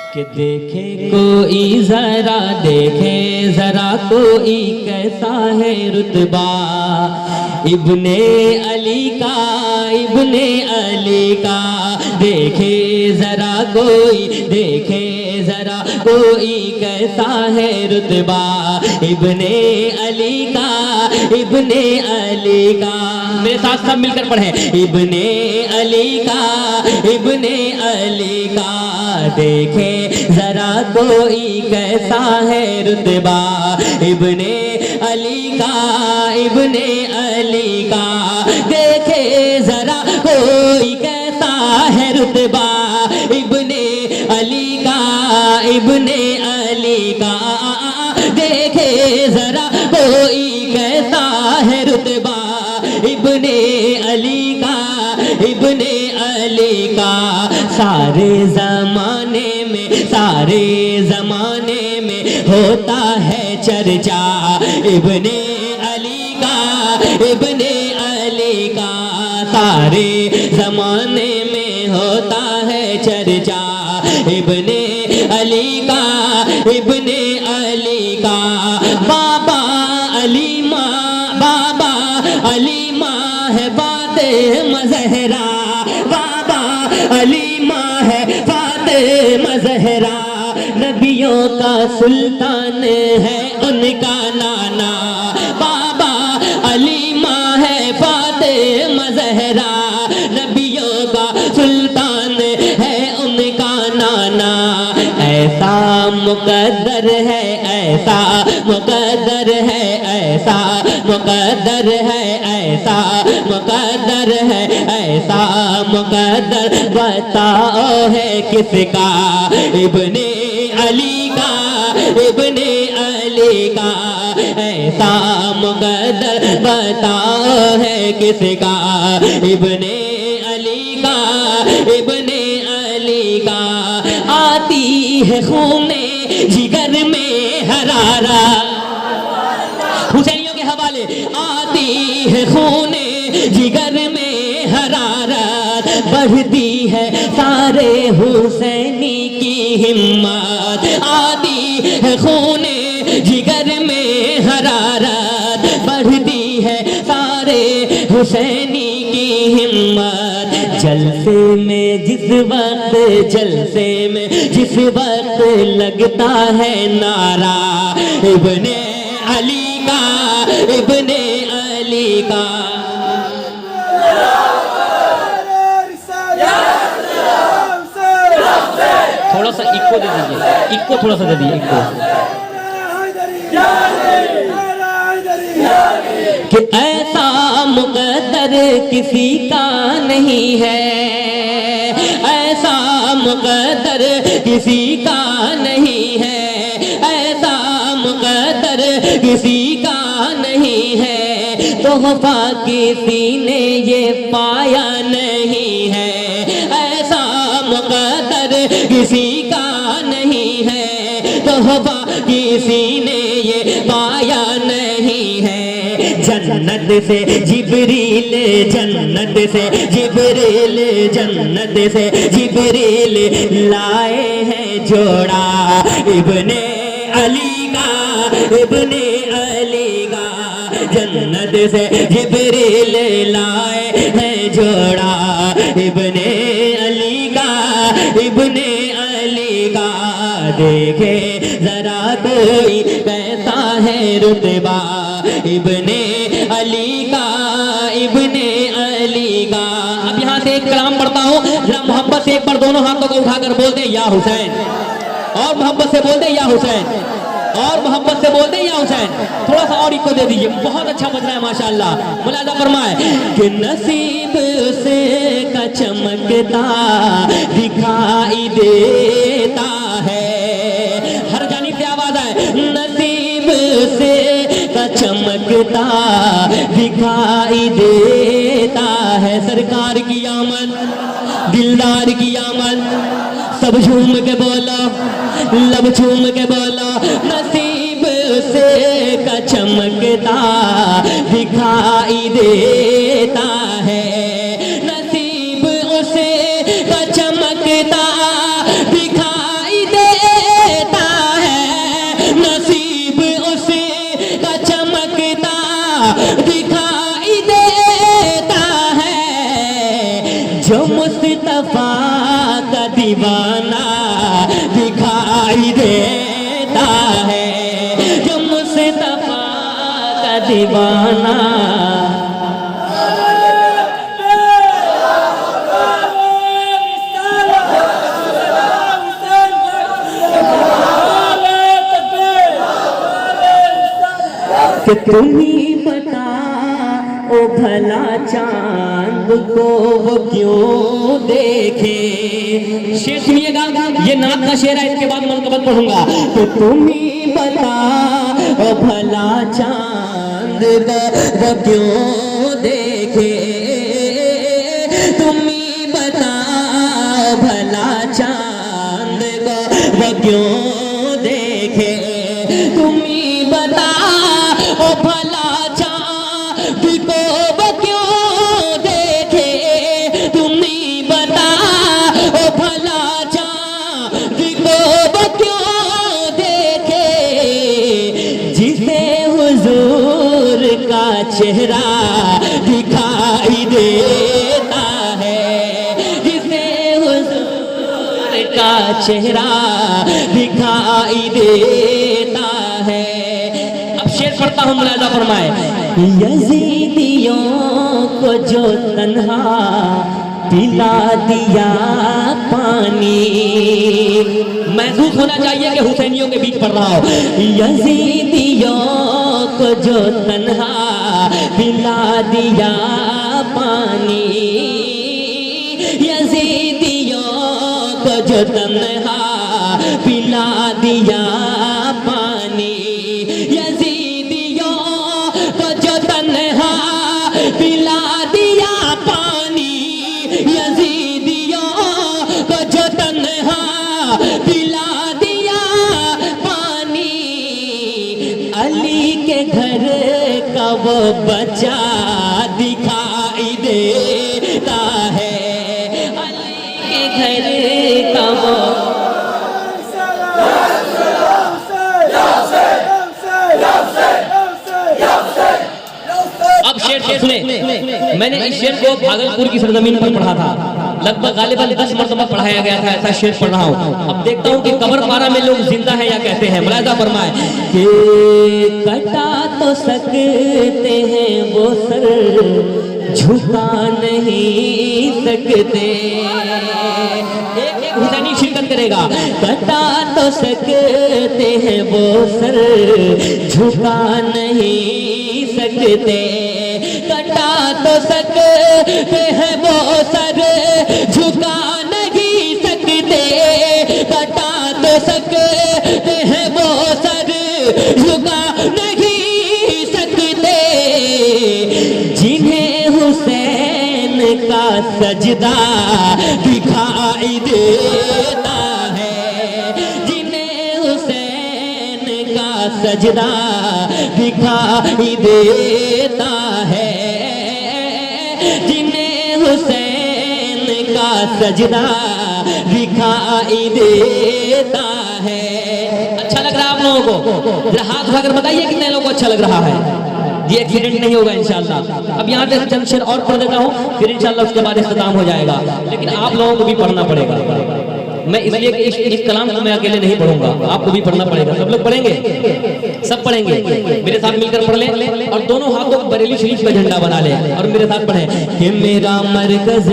कि देखे कोई जरा, देखे जरा कोई कैसा है रुतबा इब्ने अली का, इब्ने अली का। देखे जरा कोई, देखे जरा कोई कैसा है रुतबा इब्ने अली का, इब्ने अली का। मेरे साथ सब मिलकर पढ़े, इब्ने अली का, इब्ने अली का। देखे जरा कोई कैसा है रुतबा इब्ने अली का, इब्ने अली का। देखे जरा कोई कैसा है रुतबा इब्ने अली का, इब्ने अली का। देखे जरा कोई कैसा है रुतबा इब्ने अली का, इब्ने अली का। सारे ज़माने में, सारे ज़माने में होता है चर्चा इब्ने अली का, इब्ने अली का। सारे ज़माने में होता है चर्चा इब्ने अली का, इब्ने अली का। बाबा अली माँ, बाबा अली माँ है फातिमा ज़हरा, बाबा अली माँ है फातिमा ज़हरा। नबियों का सुल्तान है उनका नाना, बाबा अली माँ है फातिमा ज़हरा। नबियों का सुल्तान है उनका नाना। ऐसा मुकद्दर है, ऐसा मुकद्दर है, ऐसा मुकद्दर है, ऐसा मुकद्दर है, ऐसा मुकद्दर बताओ है किसका इब्ने अली का, इब्ने अली का। ऐसा मुकद्दर बताओ है किसका इब्ने अली का, इब्ने अली का। आती है खूने जिगर में हरारा, हुसैनियों के हवाले। आती है खूने जिगर में हरारत, बढ़ती है सारे हुसैनी की हिम्मत। आती है खूने जिगर में हरारत, बढ़ती है सारे हुसैनी की हिम्मत। जलसे में जिस वक्त, जलसे में जिस वक्त लगता है नारा इब्ने अली का, इब्ने अली का। थोड़ा सा इक्को दे दीजिए, इक्को थोड़ा सा दे दीजिए, इक्को। कि ऐसा मुकद्दर किसी का नहीं है, ऐसा मुकद्दर किसी का नहीं है, ऐसा मुकद्दर किसी का नहीं है। तोहफा किसी ने ये पाया नहीं है, ऐसा मुकद्दर किसी का नहीं है। तोहफा किसी ने ये पाया नहीं है। जन्नत से जिब्रील, जन्नत से जिब्रील, जन्नत से जिब्रील लाए हैं जोड़ा इब्ने अली का, इब्ने अली का। जन्नत से जिब्रील लाए हैं जोड़ा इब्ने अली का, इब्ने अली का। देखे जरा कोई कैसा है रुतबा इब्ने अली का, इब्ने अली का। अब यहाँ से एक कलाम पढ़ता हूँ, जरा मोहब्बत से एक बार दोनों हाथों को उठाकर बोल दे या हुसैन, और मोहब्बत से बोल दे या हुसैन, और मोहब्बत से बोल दे या हुसैन। थोड़ा सा और इको दे दीजिए, बहुत अच्छा बज रहा है माशाल्लाह। मुलाजा फरमाए कि नसीब से का चमकता दिखाई देता है। हर जानी से आवाज आए, नसीब से का चमकता दिखाई देता है। सरकार की आमद, दिलदार की आमद, सब झूम के बोलो, लब झूम के बोलो। नसीब से का चमकता दिखाई देता है, नसीब उसे का चमकता दिखाई दे दीवाना दिखाई देता है, जो मुस्तफा का दीवाना। कि तुम ही बता ओ भला चांद को वो क्यों देखे। शेर सुनिएगा, ये नात का शेर है, इसके बाद मनकबत पढ़ूंगा। तो तुम ही बता ओ भला चांद को वो क्यों देखे, तुम ही बता ओ भला चांद को वो क्यों देखे, तुम ही बता ओ भला चांद को वो क्यों देखे, तुम ही बता ओ भला चांद को वो क्यों देखे, जिसे हुजूर का चेहरा दिखाई देता है, जिसे हुजूर का चेहरा दिखाई देता है। शेर पढ़ता हूँ, मुलाजा फरमाए। यजीदियों को जो तन्हा पिला दिया पानी, महसूस होना चाहिए कि हुसैनियों के बीच पढ़ रहा हो। यजीदियों को जो तन्हा पिला दिया पानी, यजीदियों को जो तन्हा पिला दिया पानी, पिला दिया पानी, यजीदियों को जो तन्हा पिला दिया पानी, अली के घर का वो बच्चा दिखाई देता है, अली के घर का वो। अब शेर सुने, मैंने इस शेर को भागलपुर की सरजमीन पर पढ़ा था, लगभग गालिबन 10 मरतबा पढ़ाया गया था, ऐसा शेर पढ़ रहा हूँ। अब देखता हूँ कि कबर पारा में लोग जिंदा है या कहते हैं। मुलाजा फरमाए कि कटा तो सकते हैं वो सर, झुका नहीं सकते। एक हुसैनी शिरकत करेगा। कटा तो सकते हैं वो सर, झुका नहीं सकते, कटा तो सकते हैं वो सर, झुका नहीं सकते, कटा तो सकते हैं वो सर, झुका नहीं सकते, जिन्हें हुसैन का सजदा दिखाई देता है, जिन्हें हुसैन का सजदा दिखाई देता है, जिन्हें हुसैन का सजदा दिखाई देता है। अच्छा लग रहा है आप लोगों को? जरा हाथ उठाकर बताइए कितने लोगों को अच्छा लग रहा है। ये एक्सीडेंट नहीं होगा इंशाल्लाह। अब यहाँ से चंद शेर और पढ़ देता हूँ, फिर इंशाल्लाह उसके बाद इख्तिताम हो जाएगा। लेकिन आप लोगों को भी पढ़ना पड़ेगा। मैं इसलिए इस कलाम को मैं अकेले नहीं पढ़ूंगा, आपको भी पढ़ना पड़ेगा। सब लोग पढ़ेंगे, सब पढ़ेंगे, मेरे साथ मिलकर पढ़ लें और दोनों हाथों को बरेली शरीफ का झंडा बना लें और मेरे साथ पढ़ें कि मेरा मरकज